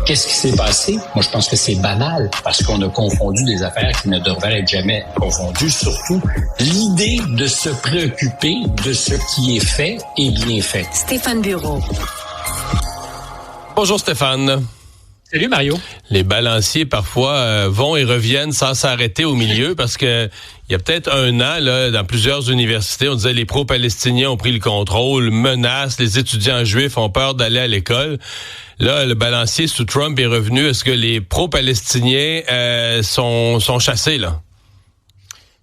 Qu'est-ce qui s'est passé? Moi, je pense que c'est banal parce qu'on a confondu des affaires qui ne devraient être jamais confondues. Surtout, l'idée de se préoccuper de ce qui est fait et bien fait. Stéphane Bureau. Bonjour Stéphane. Salut Mario. Les balanciers parfois vont et reviennent sans s'arrêter au milieu parce que il y a peut-être un an, là, dans plusieurs universités, on disait les pro-palestiniens ont pris le contrôle, menacent, les étudiants juifs ont peur d'aller à l'école. Là, le balancier sous Trump est revenu. Est-ce que les pro-palestiniens sont chassés, là?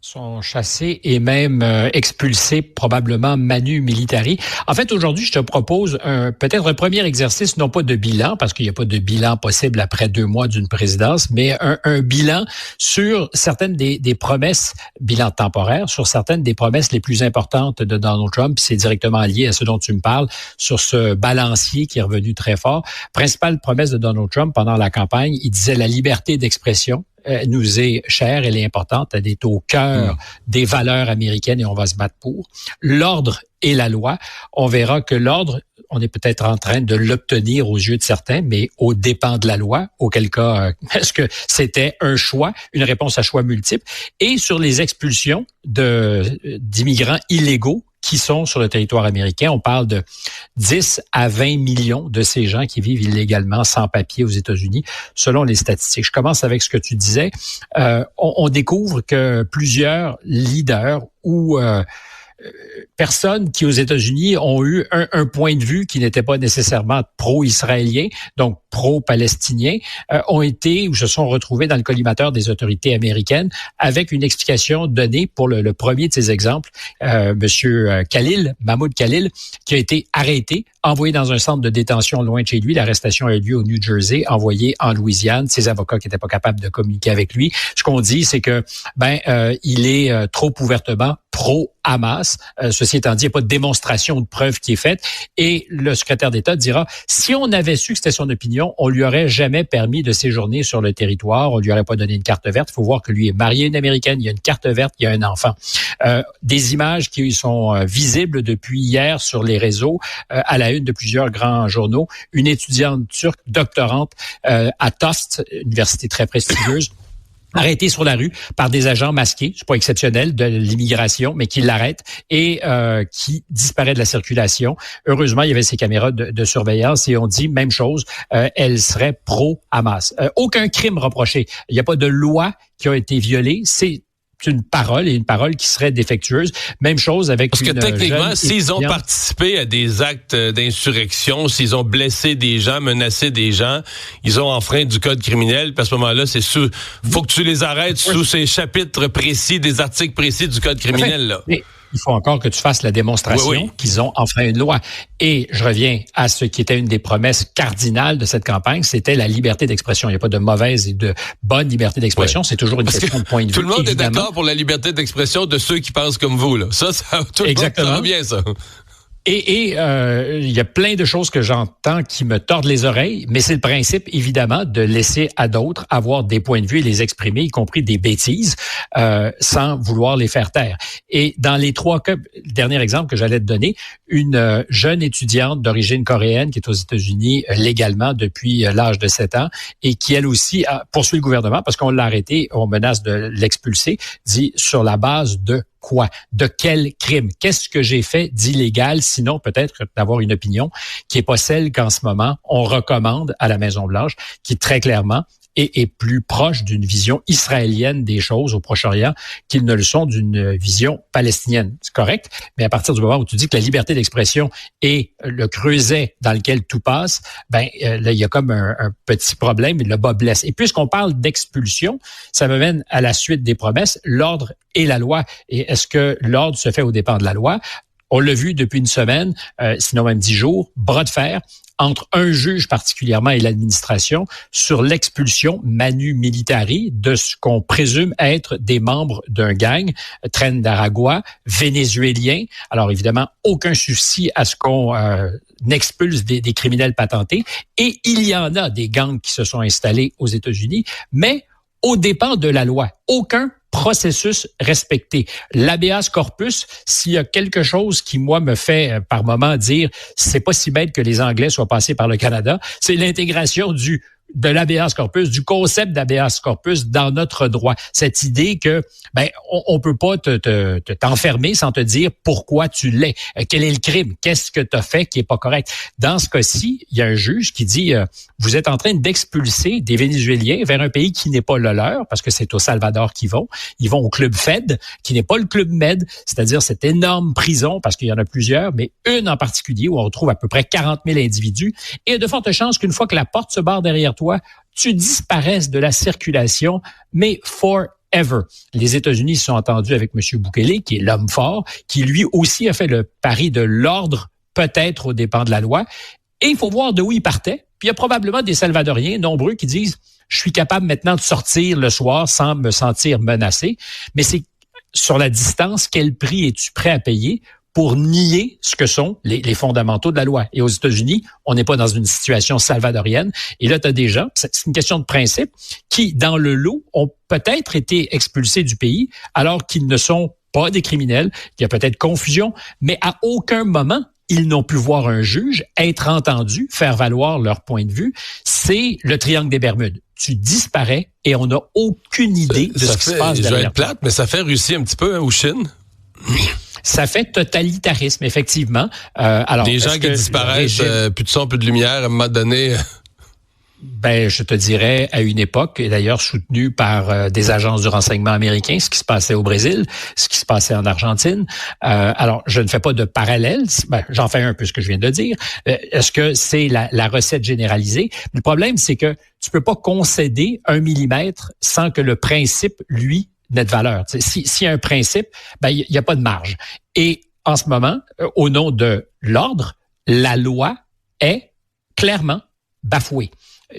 Sont chassés et même expulsés, probablement manu militari. En fait, aujourd'hui, je te propose peut-être un premier exercice, non pas de bilan, parce qu'il n'y a pas de bilan possible après 2 mois d'une présidence, mais un bilan sur certaines des promesses, bilan temporaire, sur certaines des promesses les plus importantes de Donald Trump. C'est directement lié à ce dont tu me parles, sur ce balancier qui est revenu très fort. Principale promesse de Donald Trump pendant la campagne, il disait la liberté d'expression. Nous est chère, elle est importante, elle est au cœur des valeurs américaines et on va se battre pour. L'ordre et la loi, on verra que l'ordre, on est peut-être en train de l'obtenir aux yeux de certains, mais aux dépens de la loi, auquel cas, est-ce que c'était un choix, une réponse à choix multiples? Et sur les expulsions d'immigrants illégaux, qui sont sur le territoire américain. On parle de 10 à 20 millions de ces gens qui vivent illégalement, sans papier aux États-Unis, selon les statistiques. Je commence avec ce que tu disais. On découvre que plusieurs leaders ou personnes qui, aux États-Unis, ont eu un point de vue qui n'était pas nécessairement pro-israélien, donc pro-palestinien, ont été ou se sont retrouvés dans le collimateur des autorités américaines avec une explication donnée pour le premier de ces exemples, Monsieur Khalil, Mahmoud Khalil, qui a été arrêté, envoyé dans un centre de détention loin de chez lui. L'arrestation a eu lieu au New Jersey, envoyé en Louisiane. Ses avocats qui n'étaient pas capables de communiquer avec lui. Ce qu'on dit, c'est que il est trop ouvertement pro-Hamas. Ceci étant dit, il n'y a pas de démonstration de preuve qui est faite. Et le secrétaire d'État dira, si on avait su que c'était son opinion, on lui aurait jamais permis de séjourner sur le territoire. On lui aurait pas donné une carte verte. Il faut voir que lui est marié à une Américaine. Il y a une carte verte. Il y a un enfant. Des images qui sont visibles depuis hier sur les réseaux, à la une de plusieurs grands journaux. Une étudiante turque, doctorante à Tufts, université très prestigieuse, arrêté sur la rue par des agents masqués, c'est pas exceptionnel, de l'immigration, mais qui l'arrêtent et qui disparaît de la circulation. Heureusement, il y avait ces caméras de surveillance et on dit, même chose, elle serait pro-Hamas. Aucun crime reproché. Il n'y a pas de loi qui a été violée. C'est une parole et une parole qui serait défectueuse. Même chose avec parce que techniquement, s'ils ont participé à des actes d'insurrection, s'ils ont blessé des gens, menacé des gens, ils ont enfreint du code criminel. Puis à ce moment-là, faut que tu les arrêtes sous ces chapitres précis, des articles précis du code criminel. Là. Mais il faut encore que tu fasses la démonstration qu'ils ont enfreint une loi. Et je reviens à ce qui était une des promesses cardinales de cette campagne, c'était la liberté d'expression. Il n'y a pas de mauvaise et de bonne liberté d'expression, c'est toujours une question de point de vue. Tout le monde est d'accord pour la liberté d'expression de ceux qui pensent comme vous. Là. Ça tout le monde, ça va bien, ça. Et il y a plein de choses que j'entends qui me tordent les oreilles, mais c'est le principe, évidemment, de laisser à d'autres avoir des points de vue et les exprimer, y compris des bêtises, sans vouloir les faire taire. Et dans les 3 cas, le dernier exemple que j'allais te donner, une jeune étudiante d'origine coréenne qui est aux États-Unis légalement depuis l'âge de 7 ans et qui, elle aussi, poursuit le gouvernement parce qu'on l'a arrêté, on menace de l'expulser, dit sur la base de quoi? De quel crime? Qu'est-ce que j'ai fait d'illégal? Sinon, peut-être d'avoir une opinion qui est pas celle qu'en ce moment, on recommande à la Maison-Blanche, qui très clairement est plus proche d'une vision israélienne des choses au Proche-Orient qu'ils ne le sont d'une vision palestinienne. C'est correct, mais à partir du moment où tu dis que la liberté d'expression est le creuset dans lequel tout passe, là, il y a comme un petit problème et le bas blesse. Et puisqu'on parle d'expulsion, ça me mène à la suite des promesses, l'ordre et la loi. Et est-ce que l'ordre se fait aux dépens de la loi? On l'a vu depuis une semaine, sinon même 10 jours, bras de fer entre un juge particulièrement et l'administration sur l'expulsion manu militari de ce qu'on présume être des membres d'un gang, Tren d'Aragua, vénézuélien. Alors évidemment, aucun souci à ce qu'on expulse des criminels patentés. Et il y en a des gangs qui se sont installés aux États-Unis, mais aux dépens de la loi. Aucun processus respecté. L'habeas corpus, s'il y a quelque chose qui, moi, me fait par moment dire c'est pas si bête que les Anglais soient passés par le Canada, c'est l'intégration du de l'habeas corpus, du concept d'habeas corpus dans notre droit. Cette idée que on peut pas t'enfermer sans te dire pourquoi tu l'es. Quel est le crime? Qu'est-ce que tu as fait qui est pas correct? Dans ce cas-ci, il y a un juge qui dit vous êtes en train d'expulser des Vénézuéliens vers un pays qui n'est pas le leur, parce que c'est au Salvador qu'ils vont. Ils vont au Club Fed, qui n'est pas le Club Med, c'est-à-dire cette énorme prison, parce qu'il y en a plusieurs, mais une en particulier où on retrouve à peu près 40 000 individus. Et il y a de fortes chances qu'une fois que la porte se barre derrière toi, tu disparaisses de la circulation, mais forever. Les États-Unis se sont entendus avec M. Bukele, qui est l'homme fort, qui lui aussi a fait le pari de l'ordre, peut-être aux dépens de la loi. Et il faut voir de où il partait. Puis il y a probablement des Salvadoriens nombreux qui disent « Je suis capable maintenant de sortir le soir sans me sentir menacé. » Mais c'est sur la distance, quel prix es-tu prêt à payer pour nier ce que sont les fondamentaux de la loi? Et aux États-Unis, on n'est pas dans une situation salvadorienne. Et là, tu as des gens, c'est une question de principe, qui, dans le lot, ont peut-être été expulsés du pays alors qu'ils ne sont pas des criminels. Il y a peut-être confusion, mais à aucun moment, ils n'ont pu voir un juge, être entendus, faire valoir leur point de vue. C'est le triangle des Bermudes. Tu disparais et on n'a aucune idée de ce qui se passe derrière. Je vais être plate, mais ça fait Russie un petit peu, ou Chine? Ça fait totalitarisme, effectivement. Alors, des gens qui disparaissent, plus de son, plus de lumière, à un moment donné. Je te dirais, à une époque, et d'ailleurs soutenu par des agences du renseignement américain, ce qui se passait au Brésil, ce qui se passait en Argentine. Alors, je ne fais pas de parallèle. J'en fais un peu ce que je viens de dire. Est-ce que c'est la recette généralisée? Le problème, c'est que tu peux pas concéder 1 millimètre sans que le principe, lui, n'ait de valeur. S'il y a un principe, il n'y a pas de marge. Et en ce moment, au nom de l'ordre, la loi est clairement bafouée.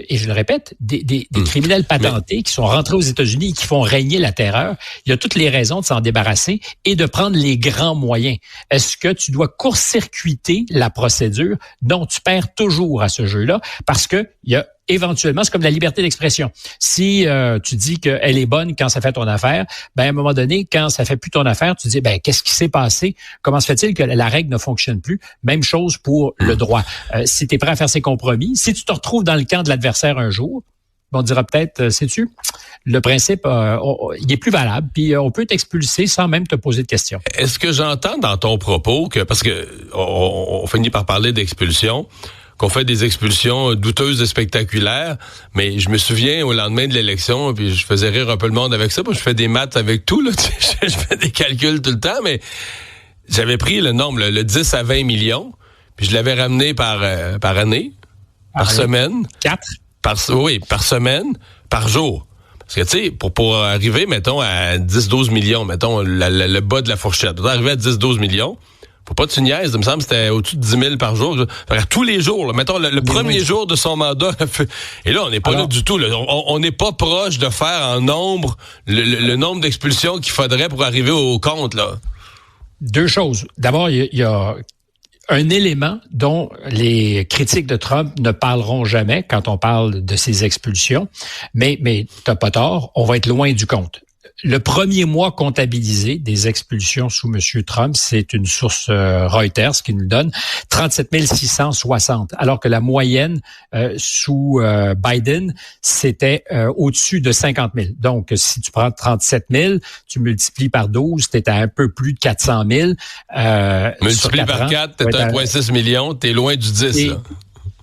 Et je le répète, des criminels patentés qui sont rentrés aux États-Unis et qui font régner la terreur, il y a toutes les raisons de s'en débarrasser et de prendre les grands moyens. Est-ce que tu dois court-circuiter la procédure? Non, tu perds toujours à ce jeu-là parce que il y a éventuellement, c'est comme la liberté d'expression. Si tu dis qu'elle est bonne quand ça fait ton affaire, à un moment donné, quand ça fait plus ton affaire, tu dis qu'est-ce qui s'est passé? Comment se fait-il que la règle ne fonctionne plus? Même chose pour le droit. Si tu es prêt à faire ces compromis, si tu te retrouves dans le camp de l'adversaire un jour, on dira peut-être, sais-tu, le principe, il est plus valable, puis on peut t'expulser sans même te poser de questions. Est-ce que j'entends dans ton propos que, parce que on finit par parler d'expulsion, qu'on fait des expulsions douteuses et spectaculaires, mais je me souviens au lendemain de l'élection, puis je faisais rire un peu le monde avec ça, parce que je fais des maths avec tout, là, je fais des calculs tout le temps, mais j'avais pris le nombre, le 10 à 20 millions, puis je l'avais ramené par année, par semaine. 4? Par semaine, par jour. Parce que, tu sais, pour arriver, mettons, à 10-12 millions, mettons, le bas de la fourchette, pour arriver à 10-12 millions, faut pas que tu niaises, il me semble que c'était au-dessus de 10 000 par jour. Tous les jours, là, mettons, le premier jour de son mandat. Et là, on n'est pas là du tout. Là. On n'est pas proche de faire en nombre le nombre d'expulsions qu'il faudrait pour arriver au compte, là. Deux choses. D'abord, il y a un élément dont les critiques de Trump ne parleront jamais quand on parle de ces expulsions, mais t'as pas tort, on va être loin du compte. Le premier mois comptabilisé des expulsions sous M. Trump, c'est une source Reuters qui nous le donne, 37 660, alors que la moyenne sous Biden, c'était au-dessus de 50 000. Donc, si tu prends 37 000, tu multiplies par 12, t'es à un peu plus de 400 000. Multiplié par 4, t'es à 1,6 million, t'es loin du 10, là.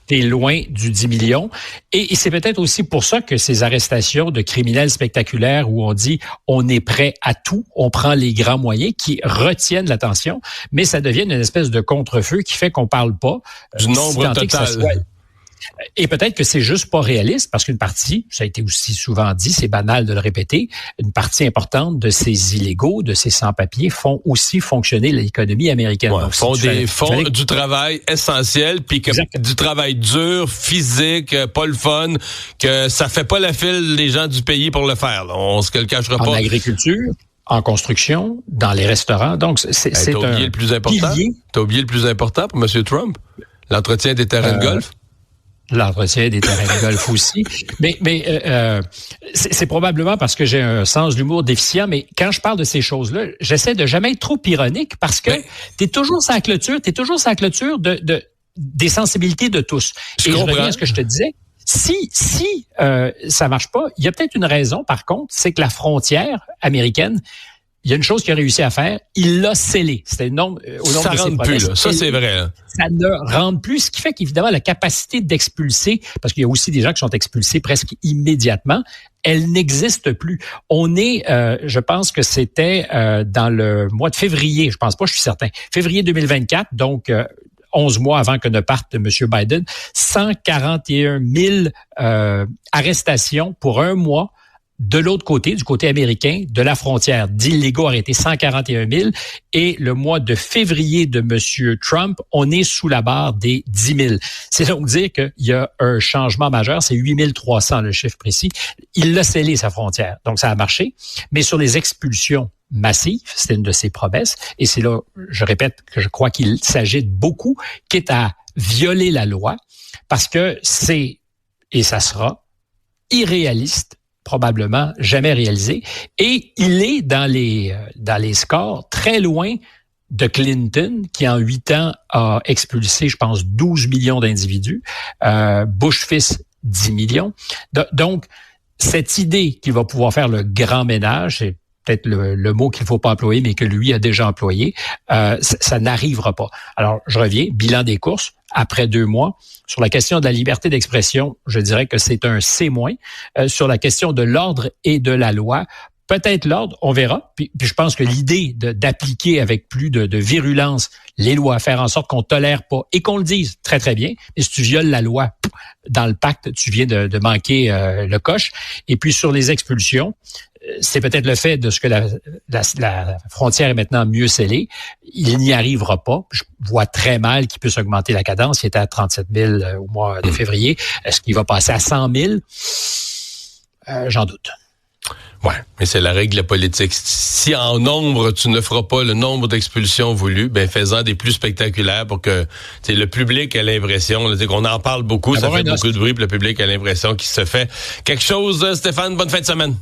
T'es loin du 10 millions. Et c'est peut-être aussi pour ça que ces arrestations de criminels spectaculaires où on dit on est prêt à tout, on prend les grands moyens qui retiennent l'attention, mais ça devient une espèce de contre-feu qui fait qu'on parle pas du nombre total. Et peut-être que c'est juste pas réaliste parce qu'une partie, ça a été aussi souvent dit, c'est banal de le répéter, une partie importante de ces illégaux, de ces sans-papiers font aussi fonctionner l'économie américaine. Ouais, donc, font du travail essentiel, puis du travail dur, physique, pas le fun, que ça fait pas la file des gens du pays pour le faire. Là. On se le cachera pas. En agriculture, en construction, dans les restaurants. Donc, c'est t'as oublié le plus important. T'as oublié le plus important pour M. Trump? L'entretien des terrains de golf? L'entretien des terrains de golf aussi. Mais c'est probablement parce que j'ai un sens de l'humour déficient, mais quand je parle de ces choses-là, j'essaie de jamais être trop ironique parce que t'es toujours sur la clôture des sensibilités de tous. Et je reviens à ce que je te disais, Si ça marche pas, il y a peut-être une raison, par contre, c'est que la frontière américaine, il y a une chose qu'il a réussi à faire, il l'a scellé. C'était au nombre ça de ses rentre promesses. plus, là. Ça, c'est vrai. Hein. Ça ne rentre plus, ce qui fait qu'évidemment, la capacité d'expulser, parce qu'il y a aussi des gens qui sont expulsés presque immédiatement, elle n'existe plus. On est, je pense que c'était dans le mois de février, je pense pas, je suis certain, février 2024, donc 11 mois avant que ne parte M. Biden, 141 000 arrestations pour un mois. De l'autre côté, du côté américain, de la frontière, d'illégaux arrêtés, 141 000. Et le mois de février de M. Trump, on est sous la barre des 10 000. C'est donc dire qu'il y a un changement majeur. C'est 8 300, le chiffre précis. Il l'a scellé, sa frontière. Donc, ça a marché. Mais sur les expulsions massives, c'est une de ses promesses. Et c'est là, je répète, que je crois qu'il s'agite beaucoup, quitte à violer la loi, parce que c'est, et ça sera, irréaliste, probablement jamais réalisé. Et il est dans les scores très loin de Clinton, qui en 8 ans a expulsé, je pense, 12 millions d'individus. Bush fils, 10 millions. Donc, cette idée qu'il va pouvoir faire le grand ménage, c'est peut-être le mot qu'il ne faut pas employer, mais que lui a déjà employé, ça n'arrivera pas. Alors, je reviens, bilan des courses, après 2 mois. Sur la question de la liberté d'expression, je dirais que c'est un C-. Sur la question de l'ordre et de la loi, peut-être l'ordre, on verra. Puis je pense que l'idée d'appliquer avec plus de virulence les lois, faire en sorte qu'on tolère pas et qu'on le dise très, très bien. Mais si tu violes la loi dans le pacte, tu viens de manquer le coche. Et puis sur les expulsions, c'est peut-être le fait de ce que la frontière est maintenant mieux scellée. Il n'y arrivera pas. Je vois très mal qu'il puisse augmenter la cadence. Il était à 37 000 au mois de février. Est-ce qu'il va passer à 100 000? J'en doute. Ouais, mais c'est la règle de la politique. Si en nombre, tu ne feras pas le nombre d'expulsions voulues, ben fais-en des plus spectaculaires pour que le public ait l'impression, qu'on en parle beaucoup, ça fait beaucoup de bruit, puis le public a l'impression qu'il se fait quelque chose. Stéphane, bonne fin de semaine.